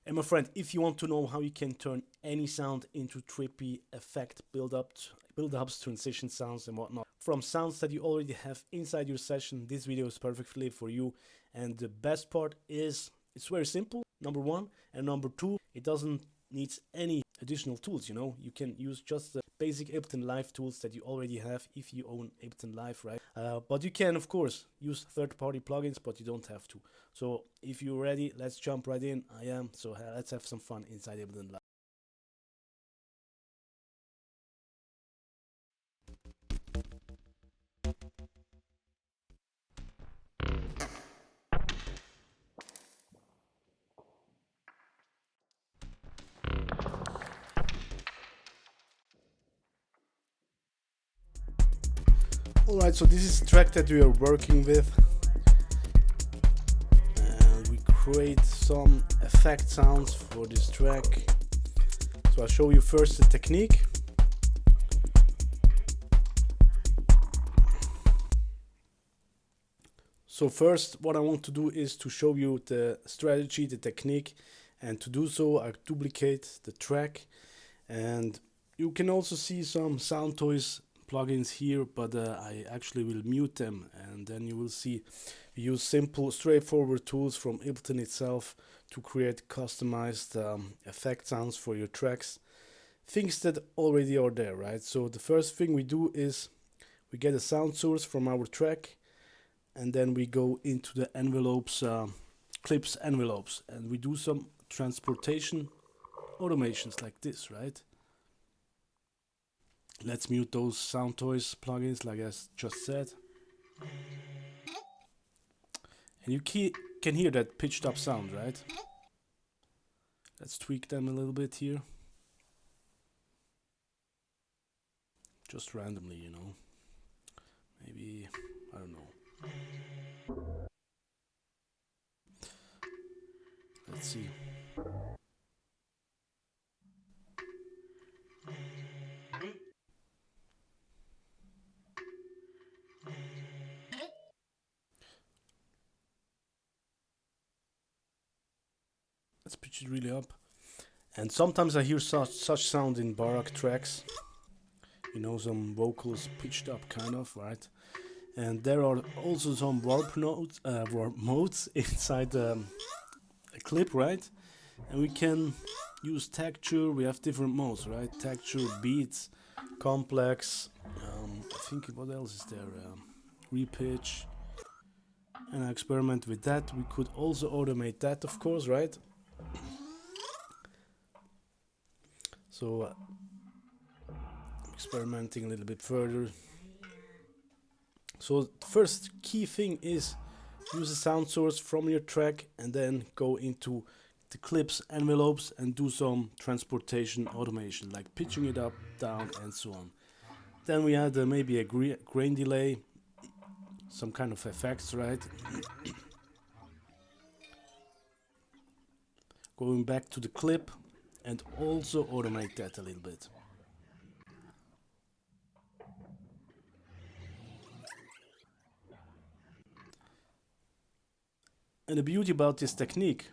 And my friend, if you want to know how you can turn any sound into trippy effect build-ups, transition sounds and whatnot from sounds that you already have inside your session, this video is perfectly for you. And the best part is it's very simple, number one, and number two, it doesn't need any additional tools. You can use just the basic Ableton Live tools that you already have if you own Ableton Live, right? But you can of course use third-party plugins, but you don't have to. So if you're ready, let's jump right in. I am, so let's have some fun inside Ableton Live. Alright, so this is the track that we are working with. And we create some effect sounds for this track. So I'll show you first the technique. So first, what I want to do is to show you the strategy, the technique, and to do so I duplicate the track. And you can also see some Sound Toys plugins here, but I actually will mute them, and then you will see we use simple straightforward tools from Ableton itself to create customized effect sounds for your tracks, things that already are there, right? So the first thing we do is we get a sound source from our track, and then we go into the envelopes, clips envelopes, and we do some transportation automations like this, right? Let's mute those Sound Toys plugins like I just said. And you can hear that pitched up sound, right? Let's tweak them a little bit here. Just randomly, Maybe, I don't know. Let's see. Let's pitch it really up. And sometimes I hear such sound in Barak tracks. Some vocals pitched up kind of, right? And there are also some warp modes inside a clip, right? And we can use texture. We have different modes, right? Texture, beats, complex. I think what else is there? Repitch. And I experiment with that. We could also automate that, of course, right? So experimenting a little bit further. So the first key thing is use a sound source from your track and then go into the clips envelopes and do some transportation automation, like pitching it up, down, and so on. Then we add maybe a grain delay, some kind of effects, right? Going back to the clip and also automate that a little bit. And the beauty about this technique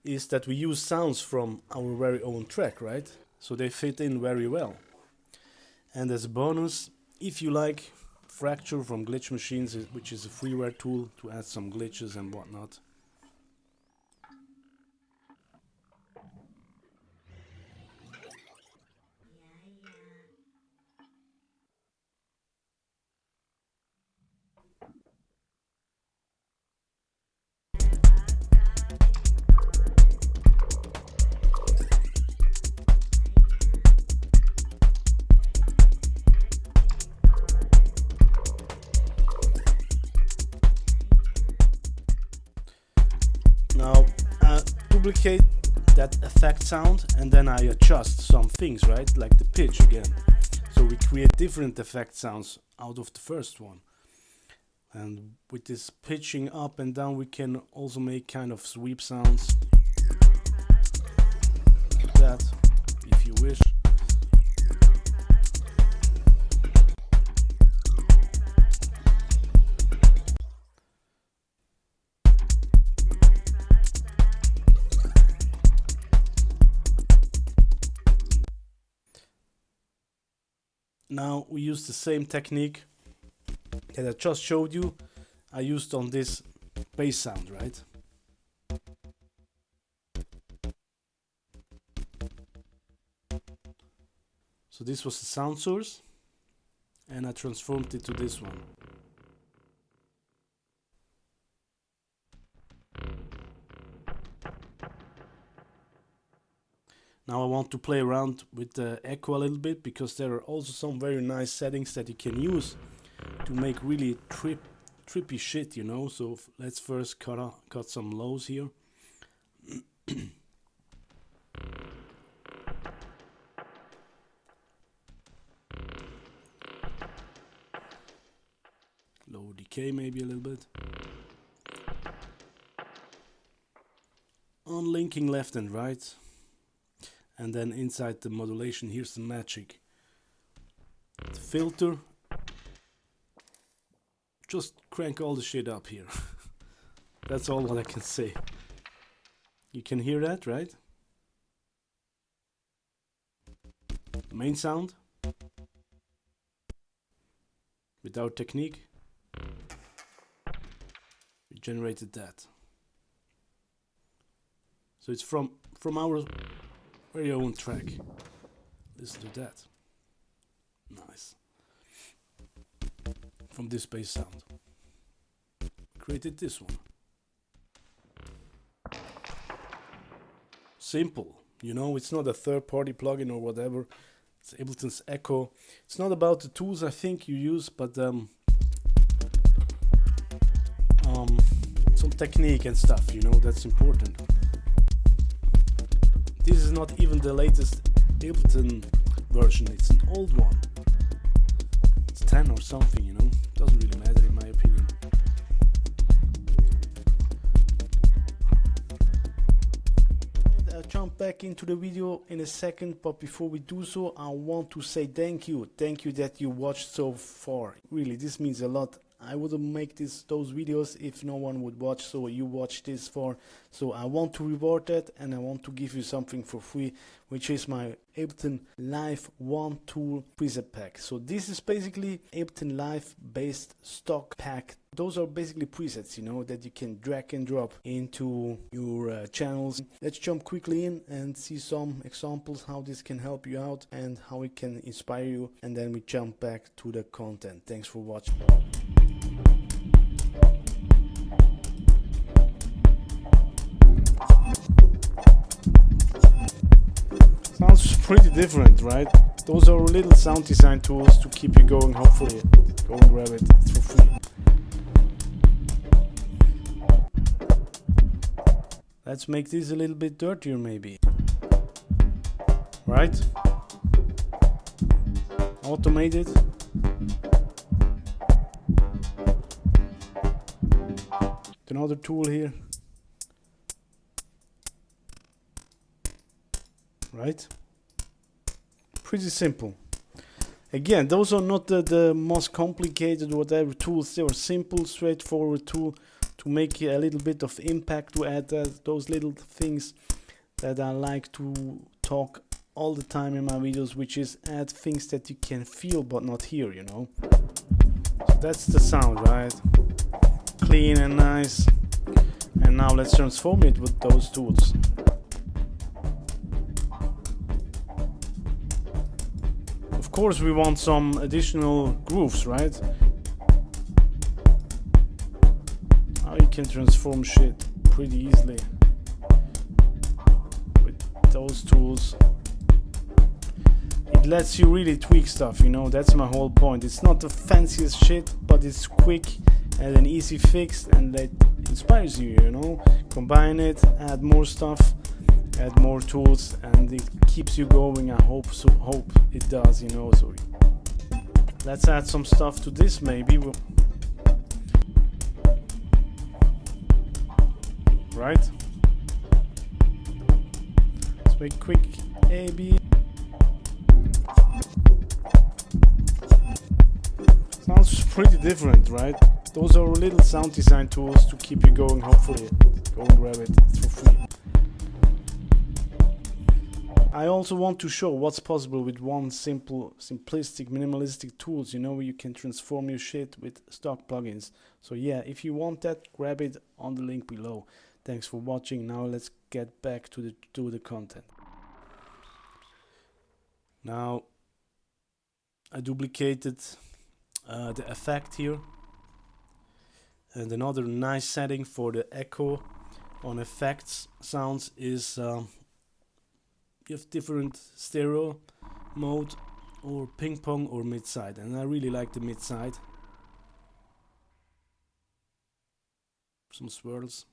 is that we use sounds from our very own track, right? So they fit in very well. And as a bonus, if you like Fracture from Glitchmachines, which is a freeware tool to add some glitches and whatnot. Now duplicate that effect sound and then I adjust some things, right? Like the pitch again. So we create different effect sounds out of the first one. And with this pitching up and down we can also make kind of sweep sounds. Like that, if you wish. Now we use the same technique that I just showed you. I used on this bass sound, right? So this was the sound source, and I transformed it to this one. Now I want to play around with the echo a little bit, because there are also some very nice settings that you can use to make really trippy shit, you know. So let's first cut some lows here. Low decay maybe a little bit. Unlinking left and right. And then inside the modulation, here's the magic. The filter. Just crank all the shit up here. That's all what I can say. You can hear that, right? The main sound. Without technique. We generated that. So it's from our very own track. Listen to that. Nice. From this bass sound. Created this one. Simple. You know, it's not a third-party plugin or whatever. It's Ableton's Echo. It's not about the tools I think you use, but some technique and stuff, you know, that's important. This is not even the latest Ableton version, it's an old one. It's 10 or something, you know, doesn't really matter in my opinion. I'll jump back into the video in a second, but before we do so, I want to say thank you. Thank you that you watched so far. Really, this means a lot. I wouldn't make those videos if no one would watch, so you watched this far. So I want to reward that, and I want to give you something for free, which is my Ableton Live One Tool preset pack. So this is basically Ableton Live based stock pack. Those are basically presets, you know, that you can drag and drop into your channels. Let's jump quickly in and see some examples how this can help you out and how it can inspire you, and then we jump back to the content. Thanks for watching. Sounds pretty different, right? Those are little sound design tools to keep you going, hopefully. Go and grab it, it's for free. Let's make this a little bit dirtier maybe. Right? Automate it. Another tool here. Right? Pretty simple. Again, those are not the most complicated whatever tools. They are simple, straightforward tool to make a little bit of impact, to add those little things that I like to talk all the time in my videos, which is add things that you can feel but not hear, you know. So that's the sound, right? Clean and nice. And now let's transform it with those tools. Of course we want some additional grooves, right? Now you can transform shit pretty easily with those tools. It lets you really tweak stuff, you know, that's my whole point. It's not the fanciest shit, but it's quick and an easy fix, and that inspires you, you know. Combine it, add more stuff, add more tools, and it keeps you going. I hope it does, you know. So let's add some stuff to this maybe. Right? Let's make quick A-B. Sounds pretty different, right? Those are little sound design tools to keep you going, hopefully. Go and grab it, it's for free. I also want to show what's possible with one simplistic, minimalistic tools. You know, you can transform your shit with stock plugins. So yeah, if you want that, grab it on the link below. Thanks for watching. Now let's get back to the content. Now I duplicated the effect here, and another nice setting for the echo on effects sounds is you have different stereo mode or ping pong or mid side, and I really like the mid side. Some swirls.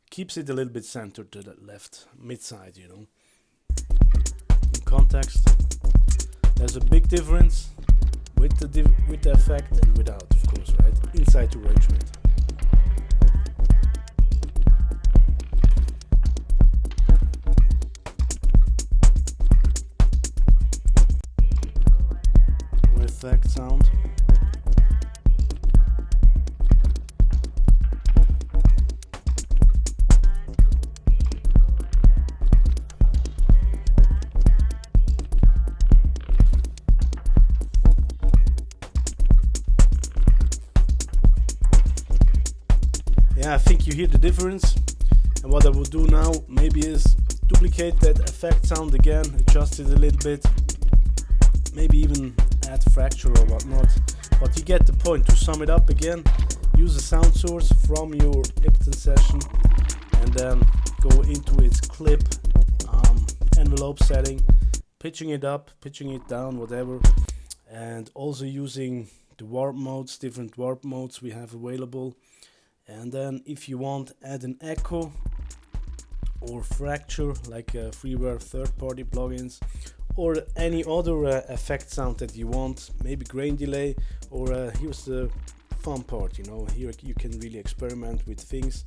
Keeps it a little bit centered to the left mid side, you know. In context, there's a big difference with the effect and without, of course, right? Inside the arrangement. Effect sound. Yeah, I think you hear the difference, and what I will do now maybe is duplicate that effect sound again, adjust it a little bit, maybe even add fracture or whatnot, but you get the point. To sum it up again, use a sound source from your Ableton session and then go into its clip envelope setting, pitching it up, pitching it down, whatever, and also using the warp modes, different warp modes we have available. And then if you want, add an echo or fracture like freeware third-party plugins, or any other effect sound that you want, maybe grain delay, or here's the fun part, you know, here you can really experiment with things.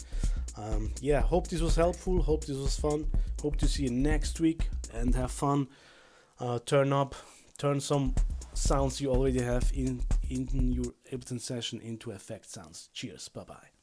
Yeah, hope this was helpful, hope this was fun, hope to see you next week and have fun. Turn some sounds you already have in your Ableton session into effect sounds. Cheers, bye bye.